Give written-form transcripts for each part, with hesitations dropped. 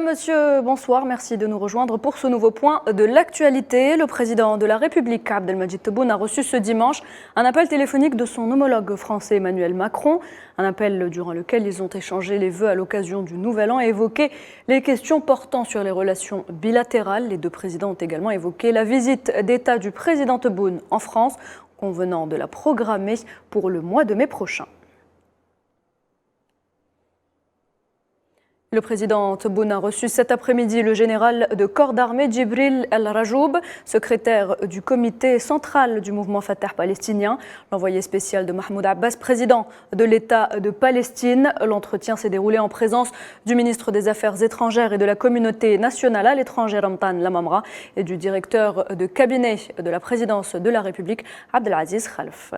monsieur, bonsoir, merci de nous rejoindre pour ce nouveau point de l'actualité. Le président de la République, Abdelmadjid Tebboune, a reçu ce dimanche un appel téléphonique de son homologue français Emmanuel Macron. Un appel durant lequel ils ont échangé les vœux à l'occasion du Nouvel An et évoqué les questions portant sur les relations bilatérales. Les deux présidents ont également évoqué la visite d'État du président Tebboune en France, convenant de la programmer pour le mois de mai prochain. Le président Tebboune a reçu cet après-midi le général de corps d'armée Djibril El-Rajoub, secrétaire du comité central du mouvement Fatah palestinien, l'envoyé spécial de Mahmoud Abbas, président de l'État de Palestine. L'entretien s'est déroulé en présence du ministre des Affaires étrangères et de la communauté nationale à l'étranger Ramtan Lamamra et du directeur de cabinet de la présidence de la République Abdelaziz Khalf.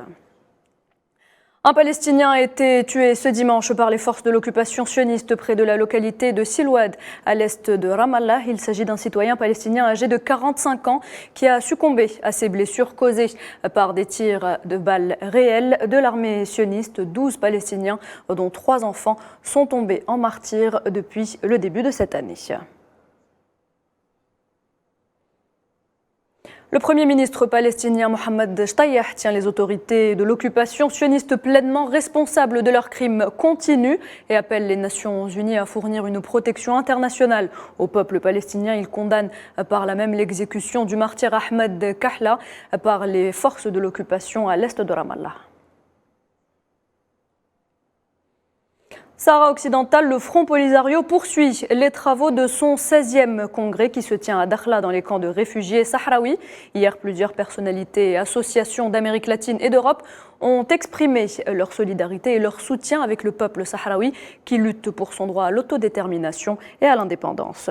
Un Palestinien a été tué ce dimanche par les forces de l'occupation sioniste près de la localité de Silwad, à l'est de Ramallah. Il s'agit d'un citoyen palestinien âgé de 45 ans qui a succombé à ses blessures causées par des tirs de balles réelles de l'armée sioniste. 12 Palestiniens, dont 3 enfants, sont tombés en martyrs depuis le début de cette année. Le Premier ministre palestinien Mohamed Shtayeh tient les autorités de l'occupation sioniste pleinement responsables de leurs crimes continus et appelle les Nations Unies à fournir une protection internationale au peuple palestinien. Il condamne par là même l'exécution du martyr Ahmed Kahla par les forces de l'occupation à l'est de Ramallah. Sahara occidental, le Front Polisario poursuit les travaux de son 16e congrès qui se tient à Dakhla dans les camps de réfugiés sahraouis. Hier, plusieurs personnalités et associations d'Amérique latine et d'Europe ont exprimé leur solidarité et leur soutien avec le peuple sahraoui qui lutte pour son droit à l'autodétermination et à l'indépendance.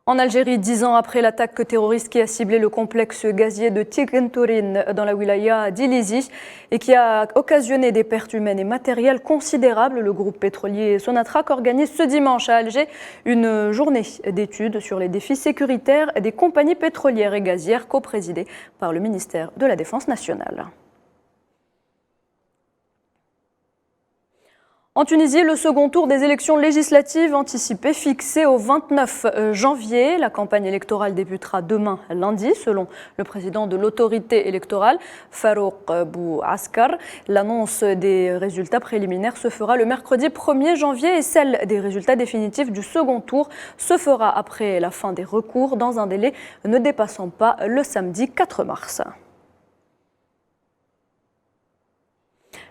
En Algérie, 10 ans après l'attaque terroriste qui a ciblé le complexe gazier de Tigentourine dans la wilaya d'Ilizi et qui a occasionné des pertes humaines et matérielles considérables, le groupe pétrolier Sonatrach organise ce dimanche à Alger une journée d'études sur les défis sécuritaires des compagnies pétrolières et gazières coprésidée par le ministère de la Défense nationale. En Tunisie, le second tour des élections législatives anticipées fixé au 29 janvier. La campagne électorale débutera demain lundi, selon le président de l'autorité électorale, Farouk Bouaskar. L'annonce des résultats préliminaires se fera le mercredi 1er janvier et celle des résultats définitifs du second tour se fera après la fin des recours dans un délai ne dépassant pas le samedi 4 mars.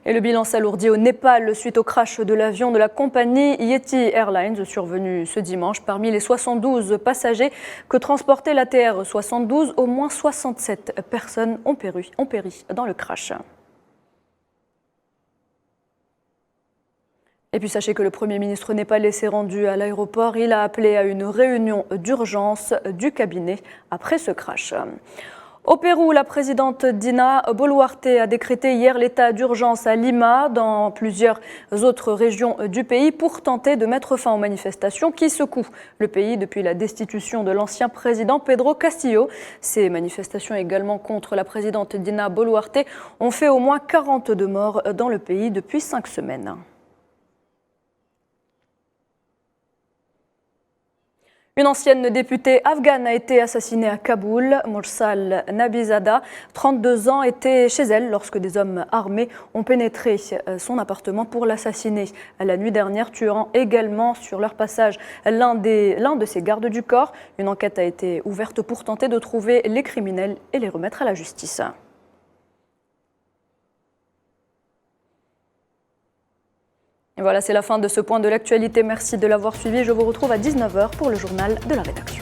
Et le bilan s'alourdit au Népal suite au crash de l'avion de la compagnie Yeti Airlines survenu ce dimanche. Parmi les 72 passagers que transportait l'ATR 72, au moins 67 personnes ont péri dans le crash. Et puis sachez que le Premier ministre népalais s'est rendu à l'aéroport. Il a appelé à une réunion d'urgence du cabinet après ce crash. Au Pérou, la présidente Dina Boluarte a décrété hier l'état d'urgence à Lima, dans plusieurs autres régions du pays, pour tenter de mettre fin aux manifestations qui secouent le pays depuis la destitution de l'ancien président Pedro Castillo. Ces manifestations également contre la présidente Dina Boluarte ont fait au moins 42 morts dans le pays depuis 5 semaines. Une ancienne députée afghane a été assassinée à Kaboul. Mursal Nabizada, 32 ans, était chez elle lorsque des hommes armés ont pénétré son appartement pour l'assassiner la nuit dernière, tuant également sur leur passage l'un de ses gardes du corps. Une enquête a été ouverte pour tenter de trouver les criminels et les remettre à la justice. Et voilà, c'est la fin de ce point de l'actualité. Merci de l'avoir suivi. Je vous retrouve à 19 h pour le journal de la rédaction.